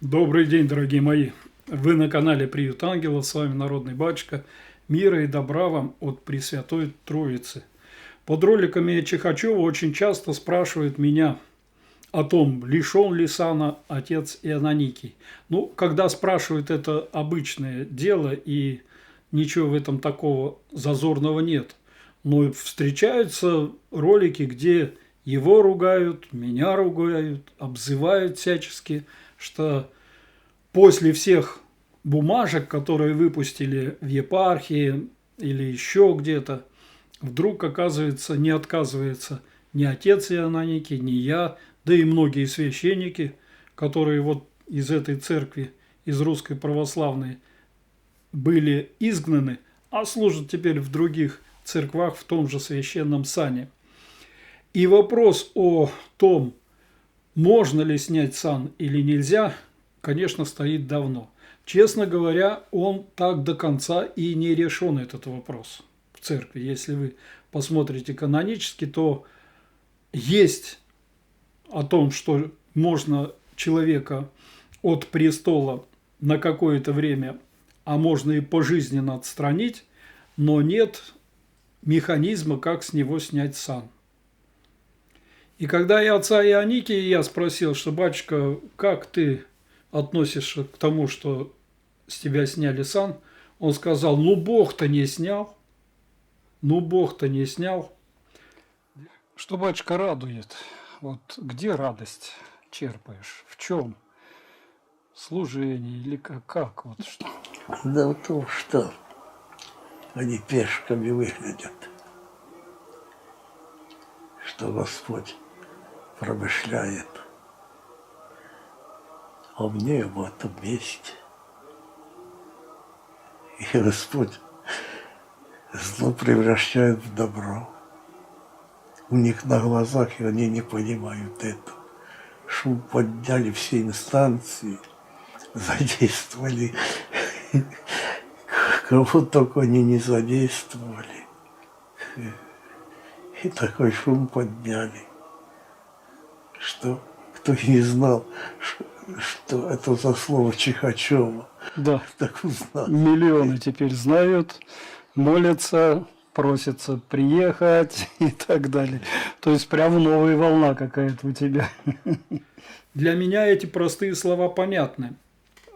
Добрый день, дорогие мои! Вы на канале Приют Ангелов, с вами Народный Батюшка. Мира и добра вам от Пресвятой Троицы. Под роликами Чихачева очень часто спрашивают меня о том, лишен ли сана отец Ионаникий. Ну, когда спрашивают, это обычное дело, и ничего в этом такого зазорного нет. Но встречаются ролики, где его ругают, меня ругают, обзывают всячески, что после всех бумажек, которые выпустили в епархии или еще где-то, вдруг, оказывается, не отказывается ни отец Ионаникий, ни я, да и многие священники, которые вот из этой церкви, из русской православной, были изгнаны, а служат теперь в других церквах в том же священном сане. И вопрос о том, можно ли снять сан или нельзя, конечно, стоит давно. Честно говоря, он так до конца и не решен, этот вопрос в церкви. Если вы посмотрите канонически, то есть о том, что можно человека от престола на какое-то время, а можно и пожизненно отстранить, но нет механизма, как с него снять сан. И когда я отца Ионикия, я спросил, что, батюшка, как ты относишься к тому, что с тебя сняли сан, он сказал, ну Бог-то не снял, ну Бог-то не снял. Что, батюшка, радует? Вот где радость черпаешь? В чем? Служение или как? Вот что? Да в том, что они пешками выглядят, что Господь промышляет о мне в этом месте. И Господь зло превращает в добро. У них на глазах, и они не понимают это. Шум подняли все инстанции, задействовали, кого только они не задействовали. И такой шум подняли, что кто и не знал, что это за слово Чихачева. Да, так узнал. Миллионы теперь знают, молятся, просятся приехать и так далее. То есть прямо новая волна какая-то у тебя. Для меня эти простые слова понятны,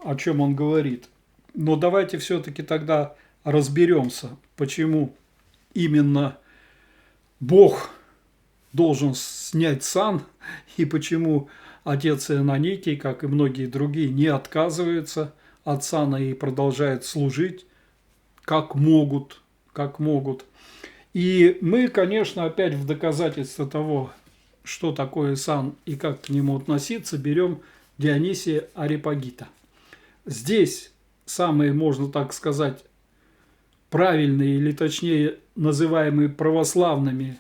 о чем он говорит. Но давайте все-таки тогда разберемся, почему именно Бог должен снять сан, и почему отец Ионаникий, как и многие другие, не отказываются от сана и продолжают служить, как могут. И мы, конечно, опять в доказательство того, что такое сан и как к нему относиться, берем Дионисия Ареопагита. Здесь самые, можно так сказать, правильные, или точнее называемые православными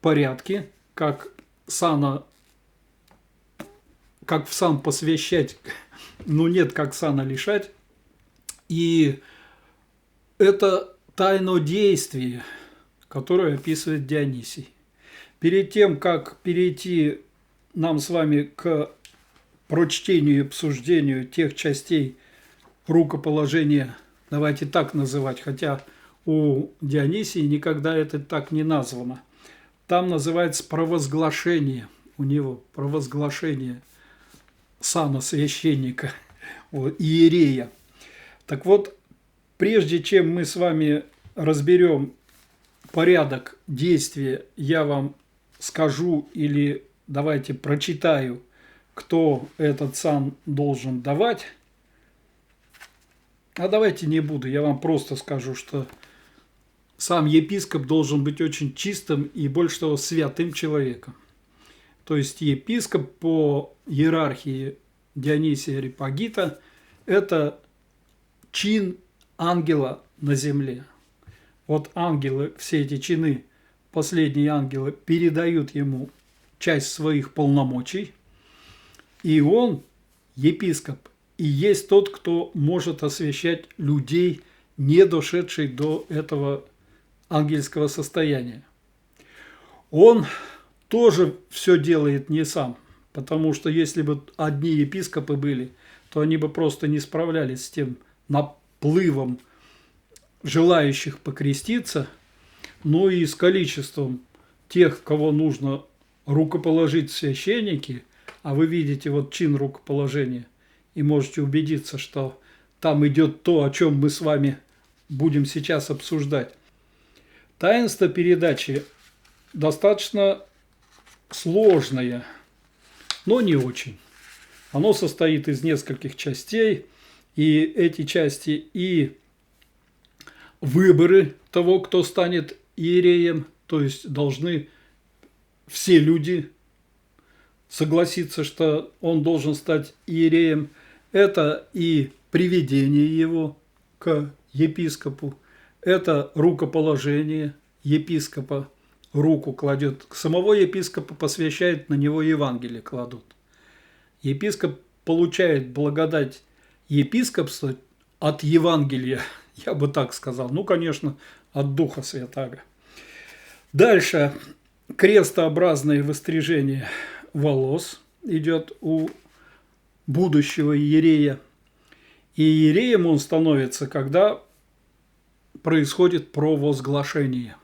порядки, как в сан посвящать, но нет, как сана лишать. И это тайнодействие, которое описывает Дионисий. Перед тем, как перейти нам с вами к прочтению и обсуждению тех частей рукоположения, давайте так называть, хотя у Дионисия никогда это так не названо. Там называется провозглашение, у него провозглашение сана священника, иерея. Так вот, прежде чем мы с вами разберем порядок действия, я вам скажу или давайте прочитаю, кто этот сан должен давать. А давайте не буду, я вам просто скажу, что сам епископ должен быть очень чистым и, больше того, святым человеком. То есть епископ по иерархии Дионисия Ареопагита – это чин ангела на земле. Вот ангелы, все эти чины, последние ангелы, передают ему часть своих полномочий, и он, епископ, и есть тот, кто может освящать людей, не дошедших до этого ангельского состояния. Он тоже все делает не сам, Потому что если бы одни епископы были, то они бы просто не справлялись с тем наплывом желающих покреститься, но и с количеством тех, кого нужно рукоположить в священники, а вы видите вот чин рукоположения и можете убедиться, что там идет то, о чем мы с вами будем сейчас обсуждать. Таинство передачи достаточно сложное, но не очень. Оно состоит из нескольких частей, и эти части и выборы того, кто станет иереем, то есть должны все люди согласиться, что он должен стать иереем. Это и приведение его к епископу, это рукоположение епископа, руку кладет, самого епископа посвящает, на него Евангелие кладут. Епископ получает благодать епископства от Евангелия, я бы так сказал, ну, конечно, от Духа Святаго. Дальше крестообразное выстрижение волос идет у будущего иерея. И иереем он становится, когда происходит провозглашение.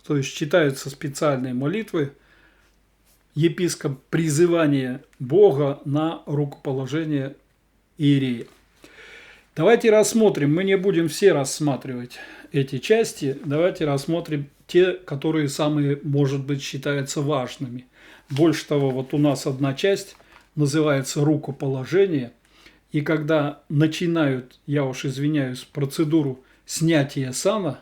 То есть читаются специальные молитвы, епископ призывание Бога на рукоположение иерея. Давайте рассмотрим, мы не будем все рассматривать эти части, давайте рассмотрим те, которые самые, может быть, считаются важными. Больше того, вот у нас одна часть называется рукоположение, и когда начинают, я уж извиняюсь, процедуру снятия сана,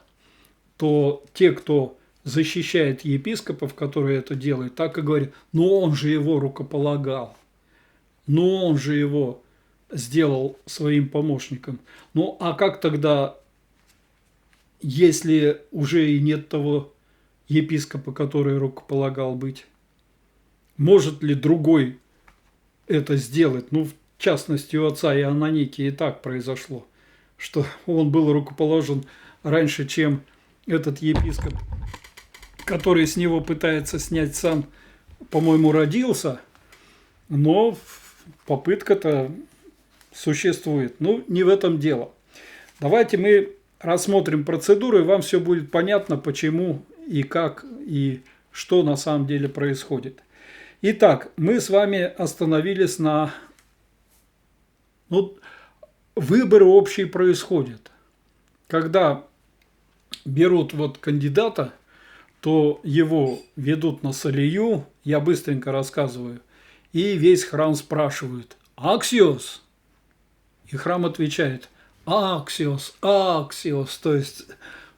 то те, кто защищает епископов, которые это делают, так и говорят: ну он же его рукополагал, ну он же его сделал своим помощником. Ну а как тогда, если уже и нет того епископа, который рукополагал быть? Может ли другой это сделать? Ну, в частности, у отца Иоанноники и так произошло, что он был рукоположен раньше, чем этот епископ, который с него пытается снять сан, по-моему, родился, но попытка-то существует. Ну, не в этом дело. Давайте мы рассмотрим процедуру, и вам все будет понятно, почему и как, и что на самом деле происходит. Итак, мы с вами остановились на... Ну, выборы общие происходят. Когда берут вот кандидата, то его ведут на солию, я быстренько рассказываю, и весь храм спрашивают: «Аксиос?» И храм отвечает: «Аксиос, Аксиос», то есть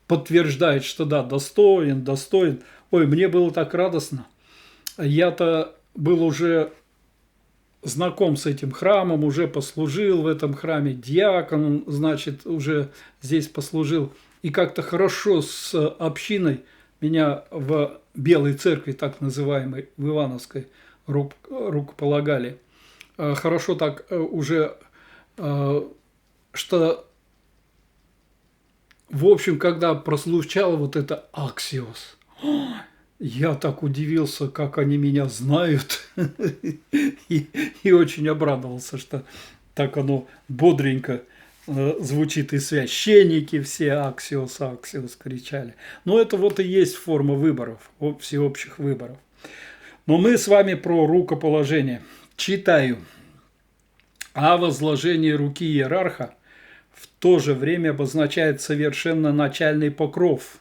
подтверждает, что да, достоин, достоин. Ой, мне было так радостно. Я-то был уже знаком с этим храмом, уже послужил в этом храме диаконом, значит, уже здесь послужил. И как-то хорошо с общиной меня в Белой церкви, так называемой, в Ивановской, рукополагали. Хорошо так уже, что, в общем, когда прозвучало вот это «Аксиос», я так удивился, как они меня знают, и очень обрадовался, что так оно бодренько звучит, и священники все «Аксиос, Аксиос» кричали. Но это вот и есть форма выборов, всеобщих выборов. Но мы с вами про рукоположение. Читаю. А возложение руки иерарха в то же время обозначает совершенно начальный покров,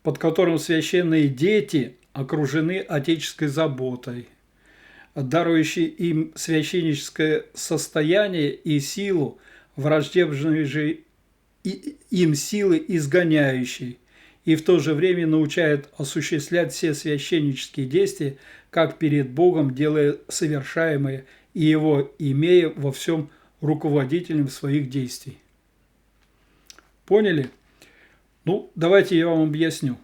под которым священные дети окружены отеческой заботой, дарующей им священническое состояние и силу, враждебные же им силы изгоняющей, и в то же время научает осуществлять все священнические действия, как перед Богом, делая совершаемые, и Его имея во всем руководителем своих действий. Поняли? Ну, давайте я вам объясню.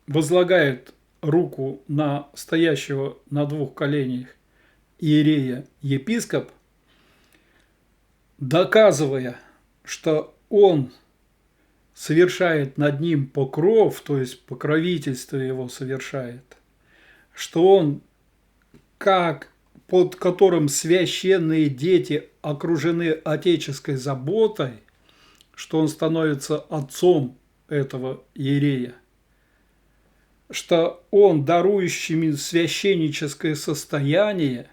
Возлагает руку на стоящего на двух коленях иерея епископ, доказывая, что он совершает над ним покров, то есть покровительство его совершает, что он, как под которым священные дети окружены отеческой заботой, что он становится отцом этого иерея, что он дарующий им священническое состояние,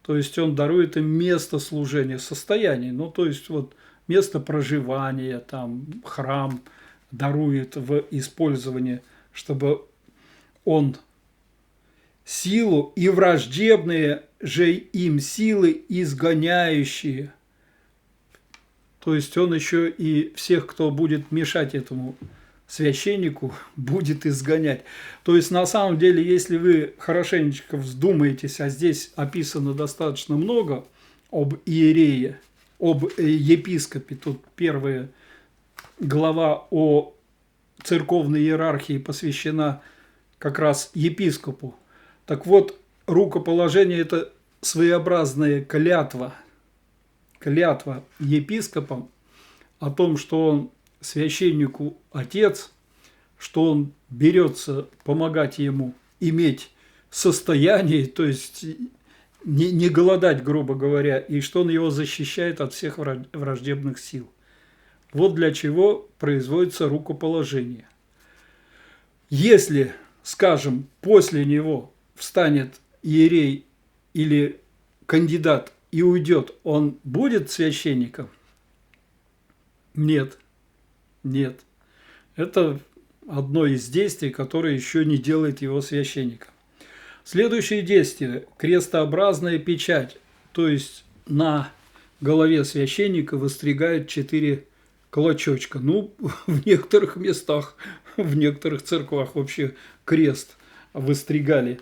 то есть он дарует им место служения, состояние, ну то есть вот место проживания, там храм дарует в использование, чтобы он силу и враждебные же им силы изгоняющие. То есть он еще и всех, кто будет мешать этому священнику, будет изгонять. То есть на самом деле, если вы хорошенечко вздумаетесь, а здесь описано достаточно много об иерее, об епископе, тут первая глава о церковной иерархии посвящена как раз епископу. Так вот, рукоположение – это своеобразная клятва епископом о том, что он священнику отец, что он берется помогать ему иметь состояние, то есть не голодать, грубо говоря, и что он его защищает от всех враждебных сил. Вот для чего производится рукоположение. Если, скажем, после него встанет иерей или кандидат и уйдет, он будет священником? Нет. Нет. Это одно из действий, которое еще не делает его священником. Следующее действие – крестообразная печать, то есть на голове священника выстригают 4 клочочка. Ну, в некоторых местах, в некоторых церквах вообще крест выстригали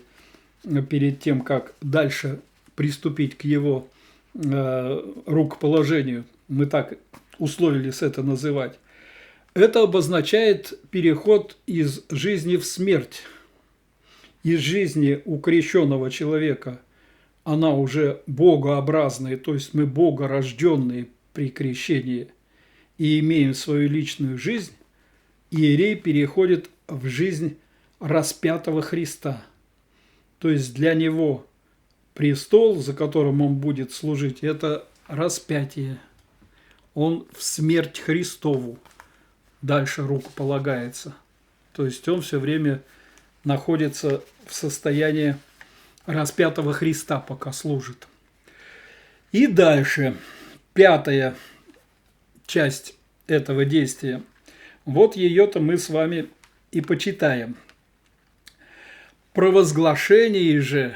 перед тем, как дальше приступить к его рукоположению. Мы так условились это называть. Это обозначает переход из жизни в смерть. Из жизни у крещенного человека она уже богообразная, то есть мы богорожденные при крещении и имеем свою личную жизнь, иерей переходит в жизнь распятого Христа. То есть для него престол, за которым он будет служить, это распятие. Он в смерть Христову дальше рукополагается. То есть он все время находится в состоянии распятого Христа, пока служит. И дальше, 5-я часть этого действия. Вот ее-то мы с вами и почитаем. Провозглашение же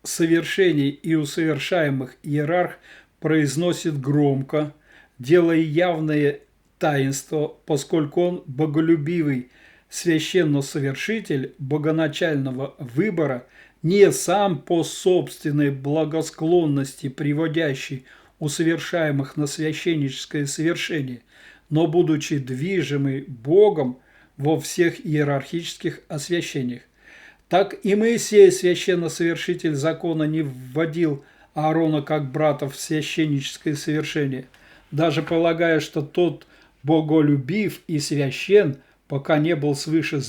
совершений и усовершаемых иерарх произносит громко, делая явное таинство, поскольку он боголюбивый священносовершитель богоначального выбора, не сам по собственной благосклонности приводящий усовершаемых на священническое совершение, но будучи движимый Богом во всех иерархических освящениях. Так и Моисей, священносовершитель закона, не вводил Аарона как брата в священническое совершение, даже полагая, что тот боголюбив и священ, пока не был свыше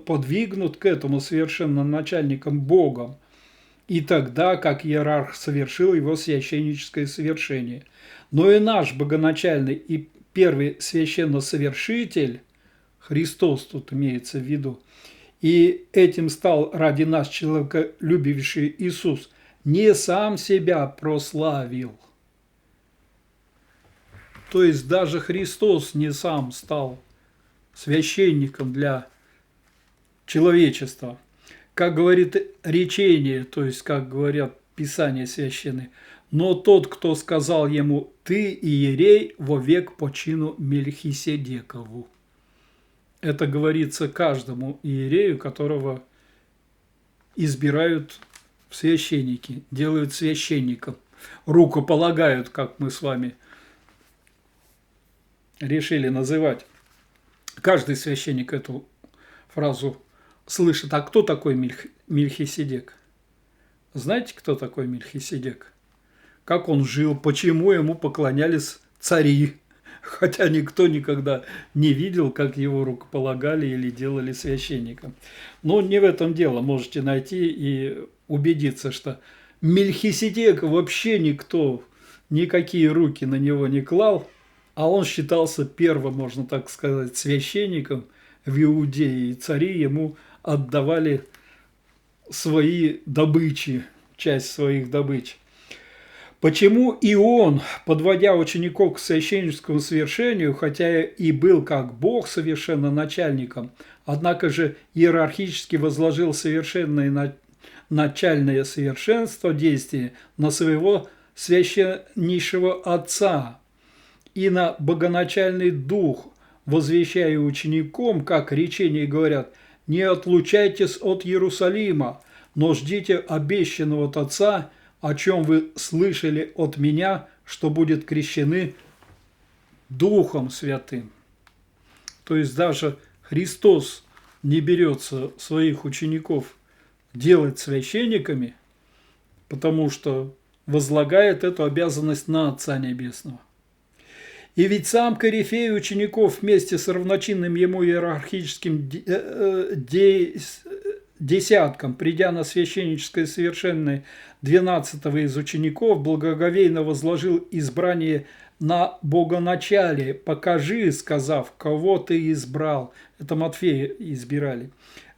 подвигнут к этому совершенно начальником Богом, и тогда, как иерарх совершил его священническое совершение. Но и наш богоначальный и первый священносовершитель, Христос тут имеется в виду, и этим стал ради нас человеколюбивший Иисус, не сам себя прославил. То есть даже Христос не сам стал священником для человечества. Как говорит речение, то есть как говорят Писания священные, но тот, кто сказал ему: «Ты иерей вовек по чину Мельхиседекову». Это говорится каждому иерею, которого избирают в священники, делают священником, рукополагают, как мы с вами решили называть. Каждый священник эту фразу слышит. А кто такой Мельхиседек? Знаете, кто такой Мельхиседек? Как он жил? Почему ему поклонялись цари? Хотя никто никогда не видел, как его рукополагали или делали священником. Но не в этом дело. Можете найти и убедиться, что Мельхиседека вообще никто, никакие руки на него не клал, а он считался первым, можно так сказать, священником в Иудее, и цари ему отдавали свои добычи, часть своих добыч. Почему и он, подводя учеников к священническому совершению, хотя и был как Бог совершенно начальником, однако же иерархически возложил совершенное начальное совершенство действия на своего священнейшего Отца и на богоначальный Дух, возвещая ученикам, как речения говорят, «Не отлучайтесь от Иерусалима, но ждите обещанного от Отца, о чем вы слышали от меня, что будет крещены Духом Святым». То есть даже Христос не берется своих учеников делать священниками, потому что возлагает эту обязанность на Отца Небесного. И ведь сам корифей учеников вместе с равночинным ему иерархическим десятком, придя на священническое совершенное 12-го из учеников, благоговейно возложил избрание на богоначале. «Покажи, сказав, кого ты избрал». Это Матфея избирали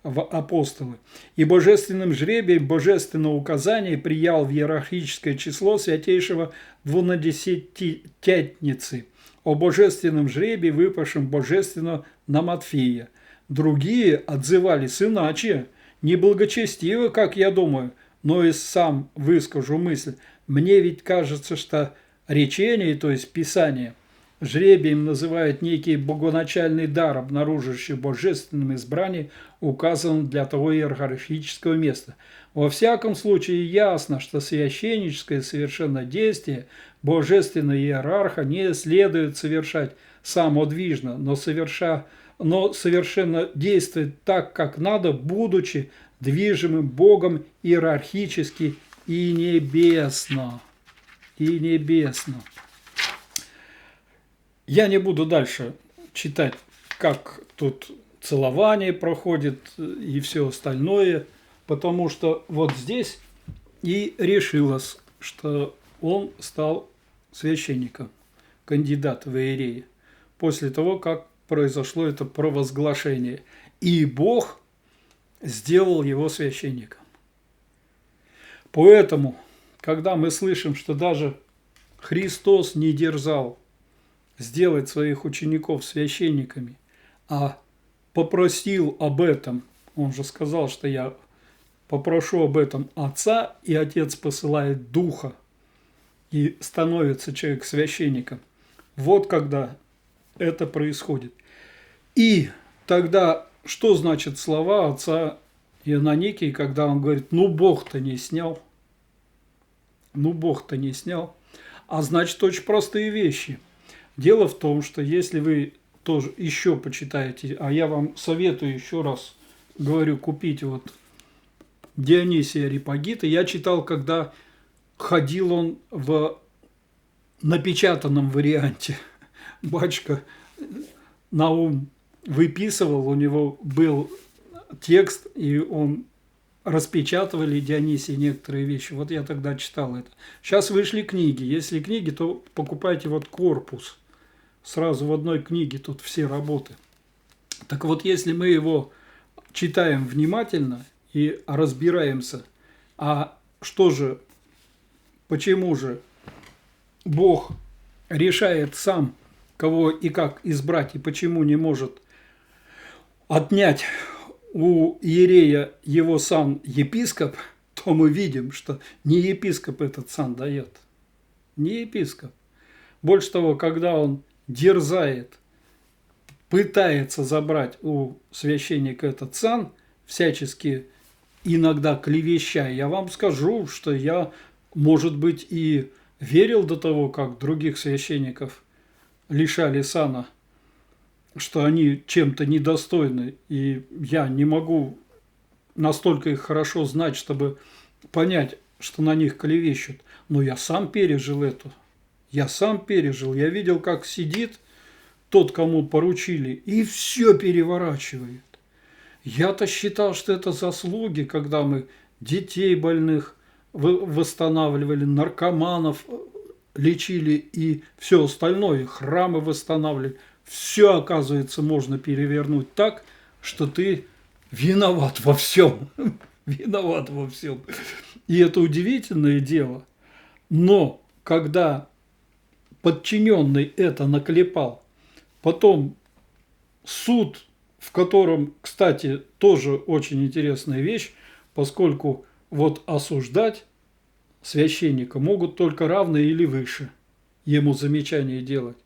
в апостолы. И божественным жребием, божественного указания приял в иерархическое число святейшего двунадесятитятницы, о божественном жребии, выпавшем божественно на Матфея. Другие отзывались иначе, неблагочестиво, как я думаю, но и сам выскажу мысль. Мне ведь кажется, что речение, то есть Писание, жребием называют некий богоначальный дар, обнаруживающий божественном избрании, указан для того иерархического места. Во всяком случае ясно, что священническое совершеннодействие божественного иерарха не следует совершать самодвижно, но совершенно действовать так, как надо, будучи движимым Богом иерархически и небесно. И небесно. Я не буду дальше читать, как тут целование проходит и все остальное, потому что вот здесь и решилось, что он стал священником, кандидат в иереи, после того, как произошло это провозглашение. И Бог сделал его священником. Поэтому, когда мы слышим, что даже Христос не дерзал сделать своих учеников священниками, а попросил об этом, он же сказал, что я попрошу об этом Отца, и Отец посылает Духа, и становится человек священником. Вот когда это происходит. И тогда, что значит слова отца Ионаникии, когда он говорит, ну Бог-то не снял. Ну Бог-то не снял. А значит, очень простые вещи. Дело в том, что если вы тоже еще почитаете, а я вам советую еще раз, говорю, купить вот Дионисия Ареопагита. Я читал, когда ходил он в напечатанном варианте. Батюшка Наум выписывал, у него был текст, и он распечатывали Дионисии некоторые вещи. Вот я тогда читал это. Сейчас вышли книги. Если книги, то покупайте вот корпус. Сразу в одной книге тут все работы. Так вот, если мы его читаем внимательно и разбираемся, а что же, почему же Бог решает сам, кого и как избрать, и почему не может отнять у иерея его сан епископ, то мы видим, что не епископ этот сан дает. Не епископ. Больше того, когда он дерзает, пытается забрать у священника этот сан, всячески иногда клевеща, я вам скажу, что я, может быть, и верил до того, как других священников лишали сана, что они чем-то недостойны, и я не могу настолько их хорошо знать, чтобы понять, что на них клевещут. Но я сам пережил это. Я сам пережил. Я видел, как сидит тот, кому поручили, и все переворачивает. Я-то считал, что это заслуги, когда мы детей больных восстанавливали, наркоманов лечили и все остальное, храмы восстанавливали. Все, оказывается, можно перевернуть так, что ты виноват во всем. Виноват во всем. И это удивительное дело. Но когда подчиненный это наклепал, потом суд, в котором, кстати, тоже очень интересная вещь, поскольку вот осуждать священника могут только равные или выше, ему замечание делать.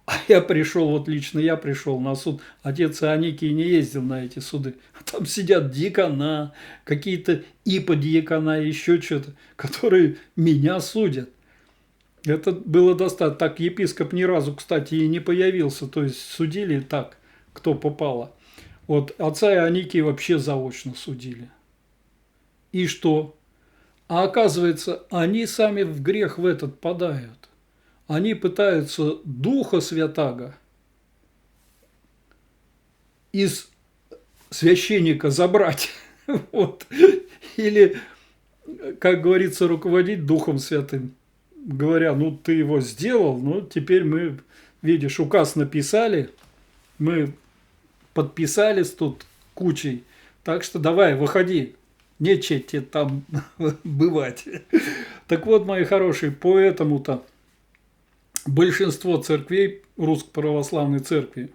А я пришел, вот лично я пришел на суд, отец Ионикий не ездил на эти суды. Там сидят диакона, какие-то иподиакона, еще что-то, которые меня судят. Это было достаточно. Так епископ ни разу, кстати, и не появился. То есть судили так, кто попало. Вот отца Ионикия вообще заочно судили. И что? А оказывается, они сами в грех в этот падают. Они пытаются Духа Святаго из священника забрать. Вот. Или, как говорится, руководить Духом Святым. Говоря, ну ты его сделал, ну теперь мы, видишь, указ написали, мы подписались тут кучей, так что давай, выходи, нечего тебе там бывать. Так вот, мои хорошие, поэтому-то большинство церквей Русской Православной Церкви,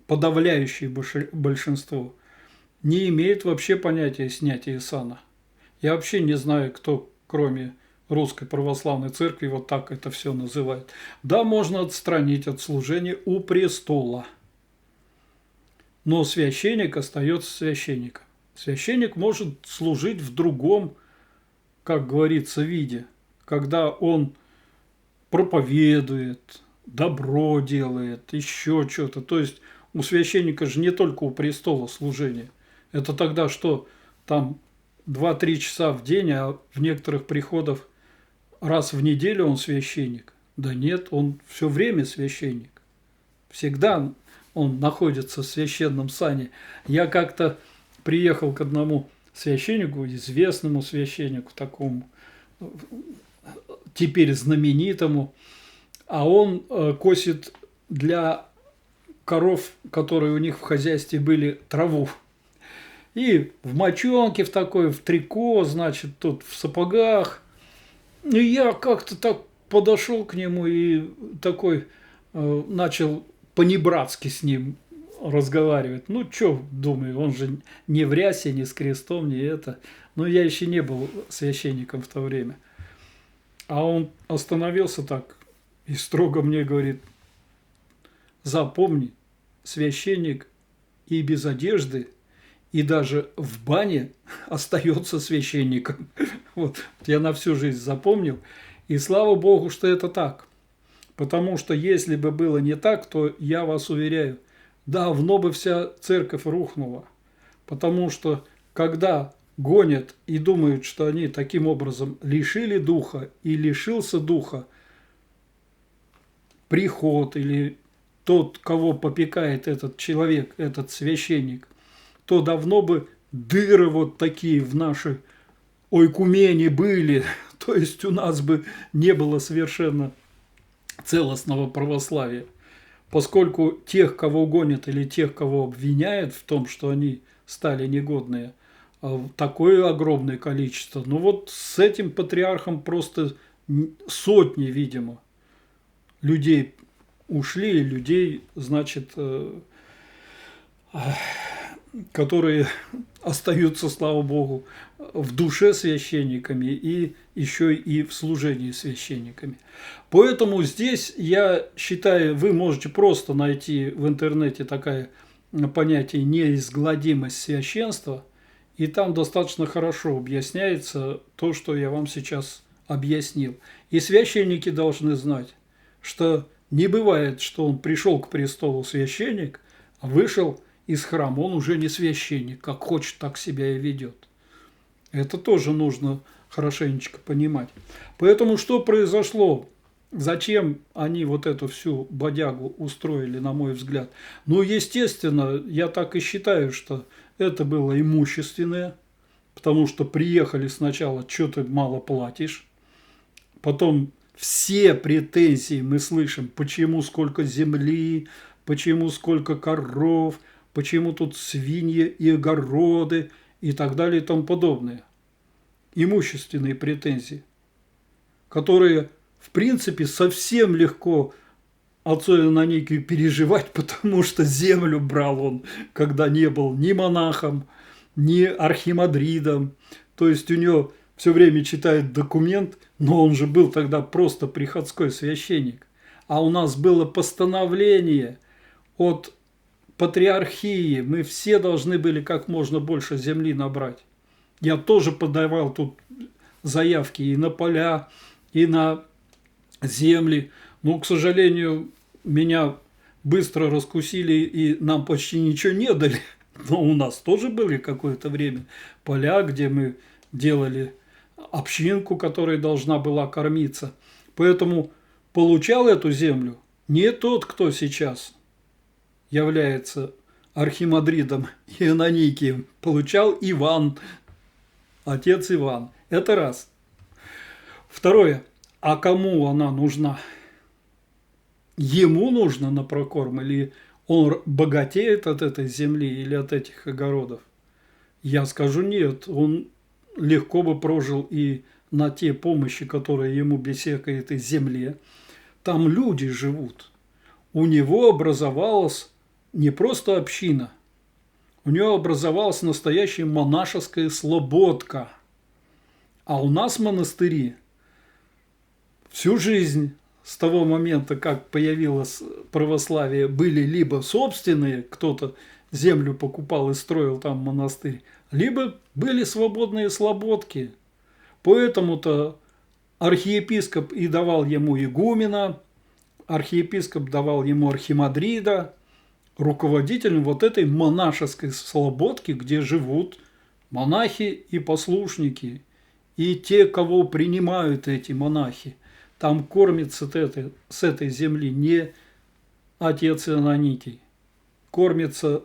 подавляющее большинство, не имеет вообще понятия снятия сана. Я вообще не знаю, кто, кроме Русской Православной Церкви, вот так это все называет. Да, можно отстранить от служения у престола, но священник остается священником. Священник может служить в другом, как говорится, виде, когда он проповедует, добро делает, еще что-то. То есть у священника же не только у престола служение. Это тогда что? Там 2-3 часа в день, а в некоторых приходах раз в неделю он священник. Да нет, он все время священник. Всегда он находится в священном сане. Я как-то приехал к одному священнику, известному священнику, такому теперь знаменитому, а он косит для коров, которые у них в хозяйстве были, траву. И в мочонке в такой, в трико, значит, тут в сапогах. И я как-то так подошел к нему и такой начал по-небратски с ним разговаривать. Ну, что, думаю, он же не в рясе, не с крестом, не это. Но я еще не был священником в то время. А он остановился так и строго мне говорит: запомни, священник и без одежды, и даже в бане остается священником. Вот я на всю жизнь запомнил. И слава Богу, что это так. Потому что если бы было не так, то я вас уверяю, давно бы вся церковь рухнула. Потому что когда гонят и думают, что они таким образом лишили духа и лишился духа приход или тот, кого попекает этот человек, этот священник, то давно бы дыры вот такие в нашей ойкумене были. То есть у нас бы не было совершенно целостного православия. Поскольку тех, кого гонят или тех, кого обвиняют в том, что они стали негодные, такое огромное количество. Ну вот с этим патриархом просто сотни, видимо, людей ушли, людей, значит, которые остаются, слава Богу, в душе священниками и еще и в служении священниками. Поэтому здесь, я считаю, вы можете просто найти в интернете такое понятие неизгладимость священства, и там достаточно хорошо объясняется то, что я вам сейчас объяснил. И священники должны знать, что не бывает, что он пришел к престолу священник, а вышел из храма, он уже не священник, как хочет, так себя и ведет. Это тоже нужно хорошенечко понимать. Поэтому что произошло? Зачем они вот эту всю бодягу устроили, на мой взгляд? Ну, естественно, я так и считаю, что это было имущественное, потому что приехали сначала, что ты мало платишь, потом все претензии мы слышим, почему сколько земли, почему сколько коров, почему тут свиньи и огороды и так далее и тому подобное. Имущественные претензии, которые, в принципе, совсем легко отцу Ионанникию переживать, потому что землю брал он, когда не был ни монахом, ни архимандритом. То есть у него все время читает документ, но он же был тогда просто приходской священник. А у нас было постановление от патриархии, мы все должны были как можно больше земли набрать. Я тоже подавал тут заявки и на поля, и на земли. Но, к сожалению, меня быстро раскусили и нам почти ничего не дали. Но у нас тоже были какое-то время поля, где мы делали общинку, которая должна была кормиться. Поэтому получал эту землю не тот, кто сейчас является архимандритом Ионанникием. Получал Иван, отец Иван. Это раз. Второе. А кому она нужна? Ему нужно на прокорм, или он богатеет от этой земли или от этих огородов? Я скажу нет, он легко бы прожил и на те помощи, которые ему без всякой этой земле. Там люди живут. У него образовалась не просто община, у него образовалась настоящая монашеская слободка. А у нас монастыри всю жизнь с того момента, как появилось православие, были либо собственные, кто-то землю покупал и строил там монастырь, либо были свободные слободки. Поэтому-то архиепископ и давал ему игумена, архиепископ давал ему архимандрита, руководителем вот этой монашеской слободки, где живут монахи и послушники, и те, кого принимают эти монахи. Там кормится с этой земли не отец Ионанникий, кормится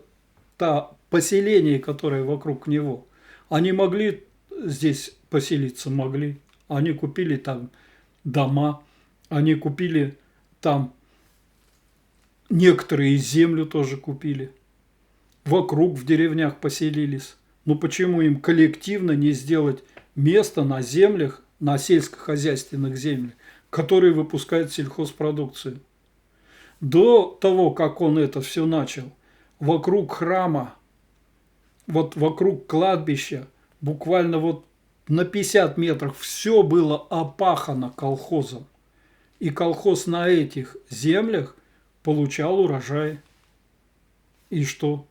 та поселение, которое вокруг него. Они могли здесь поселиться? Могли. Они купили там дома, они купили там, некоторые землю тоже купили. Вокруг в деревнях поселились. Но почему им коллективно не сделать место на землях, на сельскохозяйственных землях, которые выпускают сельхозпродукцию? До того, как он это все начал, вокруг храма, вот вокруг кладбища, буквально вот на 50 метров все было опахано колхозом. И колхоз на этих землях получал урожай. И что?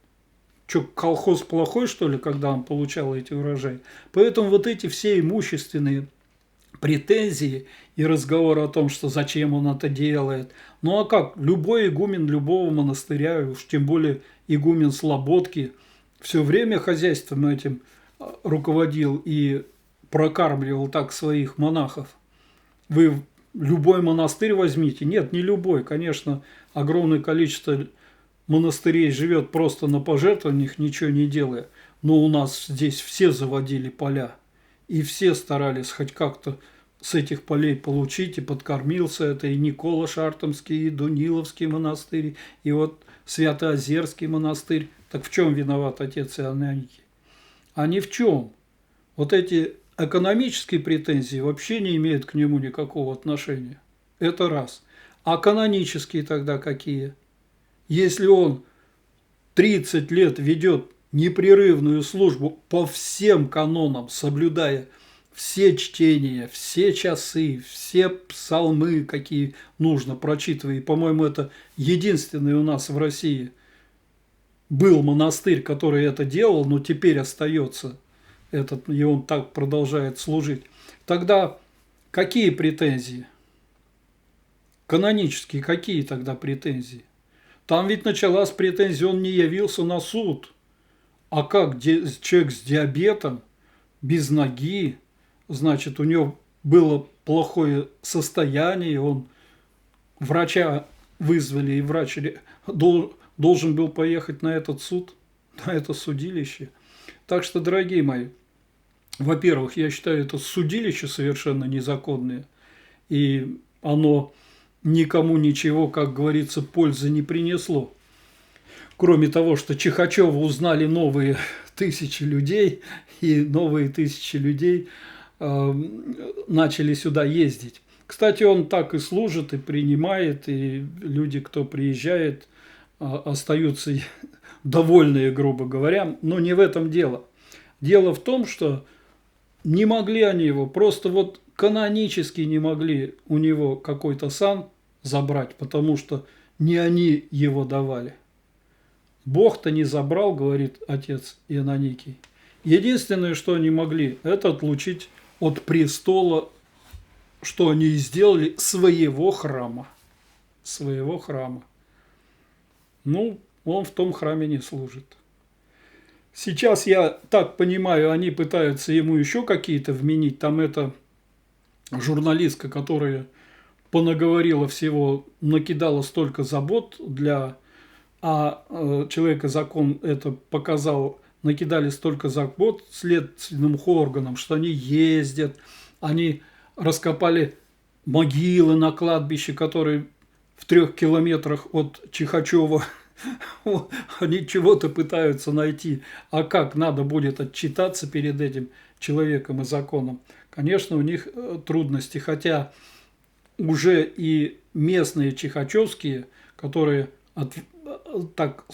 Что, колхоз плохой, что ли, когда он получал эти урожаи? Поэтому вот эти все имущественные претензии и разговоры о том, что зачем он это делает. Ну а как? Любой игумен любого монастыря, уж тем более игумен Слободки, все время хозяйством этим руководил и прокармливал так своих монахов. Вы любой монастырь возьмите. Нет, не любой. Конечно, огромное количество монастырей живет просто на пожертвованиях, ничего не делая. Но у нас здесь все заводили поля. И все старались хоть как-то с этих полей получить. И подкормился это и Никола Шартомский, и Дуниловский монастырь, и вот Свято-Озерский монастырь. Так в чем виноват отец Ионанникий? А ни в чем. Вот эти экономические претензии вообще не имеют к нему никакого отношения. Это раз. А канонические тогда какие? Если он 30 лет ведет непрерывную службу по всем канонам, соблюдая все чтения, все часы, все псалмы, какие нужно, прочитывая, и, по-моему, это единственный у нас в России был монастырь, который это делал, но теперь остается этот, и он так продолжает служить. Тогда какие претензии? Канонические какие тогда претензии? Там ведь началась претензия, он не явился на суд. А как человек с диабетом, без ноги, значит, у него было плохое состояние, он врача вызвали, и врач должен был поехать на этот суд, на это судилище. Так что, дорогие мои, во-первых, я считаю, это судилище совершенно незаконное, и оно никому ничего, как говорится, пользы не принесло. Кроме того, что Чихачева узнали новые тысячи людей, и новые тысячи людей начали сюда ездить. Кстати, он так и служит, и принимает, и люди, кто приезжает, остаются довольные, грубо говоря. Но не в этом дело. Дело в том, что не могли они его, просто вот канонически не могли у него какой-то сан забрать, потому что не они его давали. Бог-то не забрал, говорит отец Ионаникий. Единственное, что они могли, это отлучить от престола, что они и сделали, своего храма. Своего храма. Ну, он в том храме не служит. Сейчас, я так понимаю, они пытаются ему еще какие-то вменить. Там эта журналистка, которая понаговорила всего, накидала столько забот для... А человек и закон это показал, накидали столько забот следственным органам, что они ездят, они раскопали могилы на кладбище, которые в 3 километрах от Чихачева. Они чего-то пытаются найти. А как надо будет отчитаться перед этим человеком и законом? Конечно, у них трудности. Хотя уже и местные чихачевские, которые так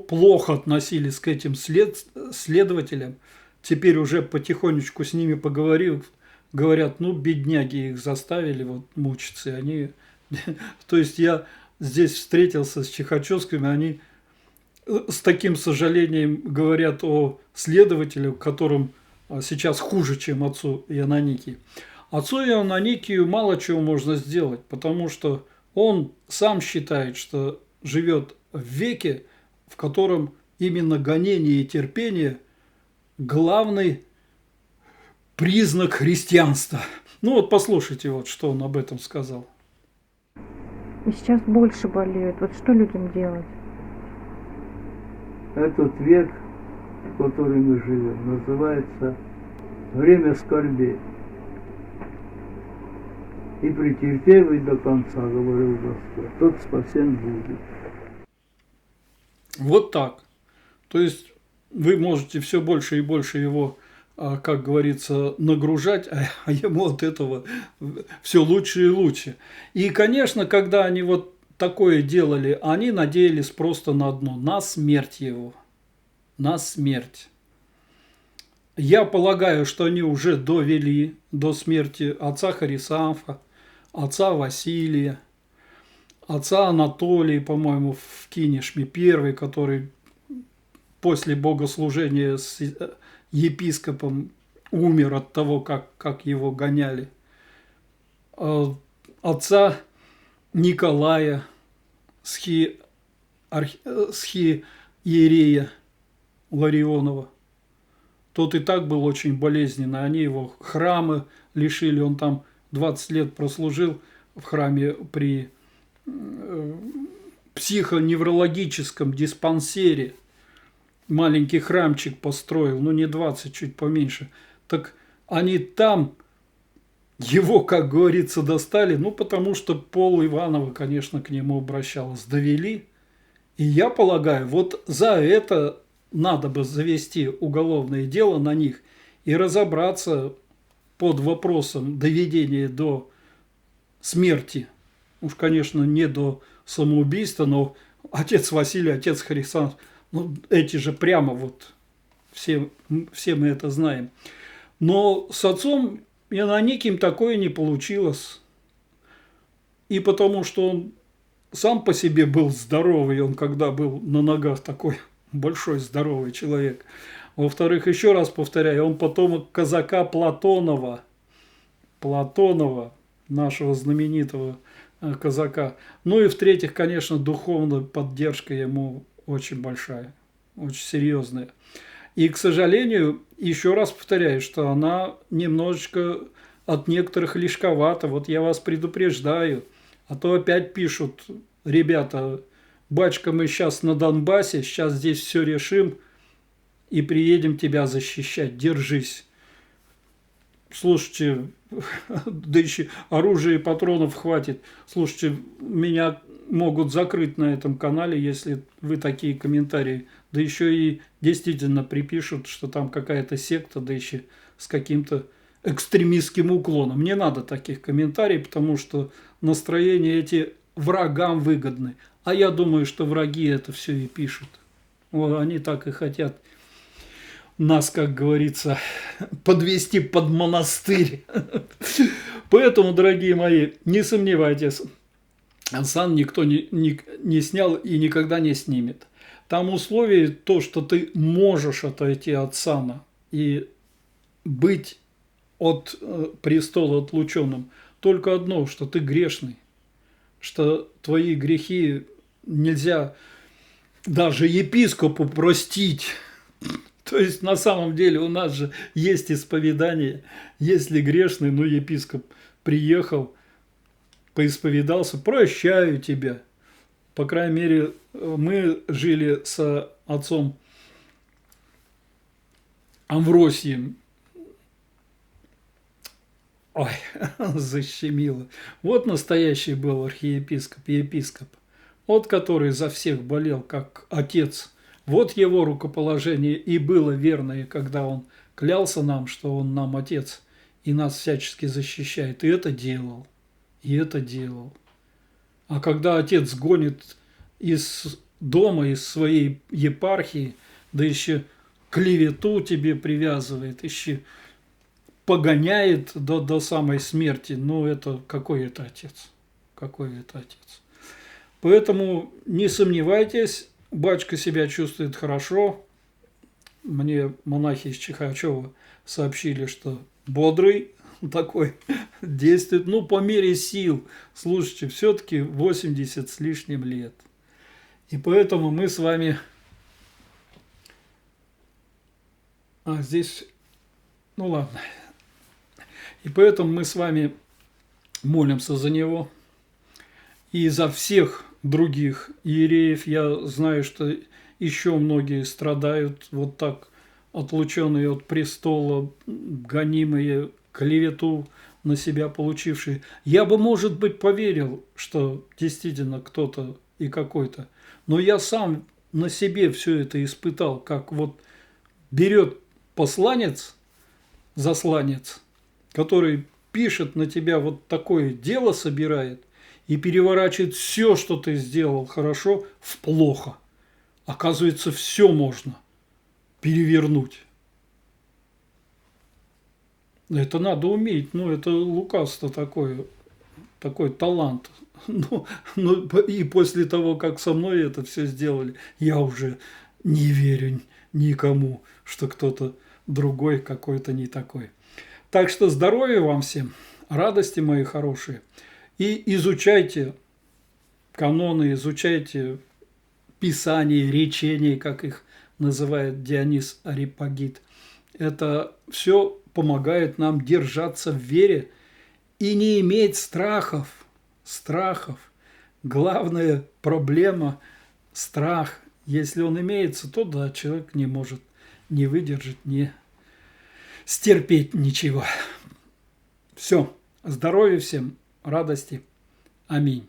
плохо относились к этим следователям, теперь уже потихонечку с ними поговорив, говорят, бедняги их заставили вот мучиться. Они... То есть я здесь встретился с чихачевскими, они с таким сожалением говорят о следователе, которым сейчас хуже, чем отцу Ионаникию. Отцу Ионаникию мало чего можно сделать, потому что он сам считает, что живет в веке, в котором именно гонение и терпение – главный признак христианства. Послушайте, вот что он об этом сказал. И сейчас больше болеют. Вот что людям делать? Этот век, в который мы живем, называется время скорбей. И претерпевый до конца, говорил Господь, тот спасен будет. Вот так. То есть вы можете все больше и больше его, как говорится, нагружать, а ему от этого все лучше и лучше. И, конечно, когда они вот такое делали, они надеялись просто на одно – на смерть его. На смерть. Я полагаю, что они уже довели до смерти отца Харисамфа, отца Василия, отца Анатолия, по-моему, в Кинешме, первый, который после богослужения с епископом умер от того, как его гоняли. Отца Николая, схиерея Ларионова. Тот и так был очень болезненный. Они его храмы лишили. Он там 20 лет прослужил в храме при психоневрологическом диспансере. Маленький храмчик построил, не 20, чуть поменьше. Так они там его, как говорится, достали, потому что Пол Иванова, конечно, к нему обращалась, довели. И я полагаю, вот за это надо бы завести уголовное дело на них и разобраться под вопросом доведения до смерти. Уж, конечно, не до самоубийства, но отец Василий, отец Харисамф, эти же прямо вот, все мы это знаем. Но с отцом Ионаникием такое не получилось. И потому что он сам по себе был здоровый, он когда был на ногах такой большой здоровый человек. Во-вторых, еще раз повторяю, он потомок казака Платонова, нашего знаменитого казака. И в-третьих, конечно, духовная поддержка ему очень большая, очень серьезная. И, к сожалению, еще раз повторяю, что она немножечко от некоторых лишковата. Вот я вас предупреждаю, А то опять пишут, ребята, батюшка, мы сейчас на Донбассе, сейчас здесь все решим и приедем тебя защищать, держись. Слушайте, да еще оружия и патронов хватит. Слушайте, меня могут закрыть на этом канале, если вы такие комментарии. Да еще и действительно припишут, что там какая-то секта, да еще с каким-то экстремистским уклоном. Не надо таких комментариев, потому что настроения эти врагам выгодны. А я думаю, что враги это все и пишут. Вот они так и хотят нас, как говорится, подвести под монастырь. Поэтому, дорогие мои, не сомневайтесь, сан никто не снял и никогда не снимет. Там условие то, что ты можешь отойти от сана и быть от престола отлученным. Только одно, что ты грешный, что твои грехи нельзя даже епископу простить. То есть на самом деле у нас же есть исповедание. Если грешный, но епископ приехал, поисповедался, прощаю тебя. По крайней мере, мы жили с отцом Амвросием. Ой, защемило. Вот настоящий был архиепископ, епископ. Вот который за всех болел, как отец. Вот его рукоположение и было верное, когда он клялся нам, что он нам отец и нас всячески защищает. И это делал. И это делал. А когда отец гонит из дома, из своей епархии, да еще клевету тебе привязывает, еще погоняет до самой смерти, ну это какой это отец? Какой это отец? Поэтому не сомневайтесь, батюшка себя чувствует хорошо. Мне монахи из Чихачева сообщили, что бодрый такой, действует, ну, по мере сил. Слушайте, все-таки 80 с лишним лет. И поэтому мы с вами... здесь... Ну, ладно. И поэтому мы с вами молимся за него. И за всех других иереев. Я знаю, что еще многие страдают вот так, отлученные от престола, гонимые, клевету на себя получившие. Я бы, может быть, поверил, что действительно кто-то и какой-то. Но я сам на себе все это испытал, как вот берет посланец, засланец, который пишет на тебя вот такое дело, собирает и переворачивает все, что ты сделал хорошо, в плохо. Оказывается, все можно перевернуть. Это надо уметь, ну, это лукавство такое, такой талант. И после того, как со мной это все сделали, я уже не верю никому, что кто-то другой какой-то не такой. Так что здоровья вам всем, радости, мои хорошие. И изучайте каноны, изучайте писания, речения, как их называет Дионис Ареопагит. Это все помогает нам держаться в вере и не иметь страхов. Главная проблема – страх. Если он имеется, то да, человек не может не выдержать, не стерпеть ничего. Все. Здоровья всем, радости. Аминь.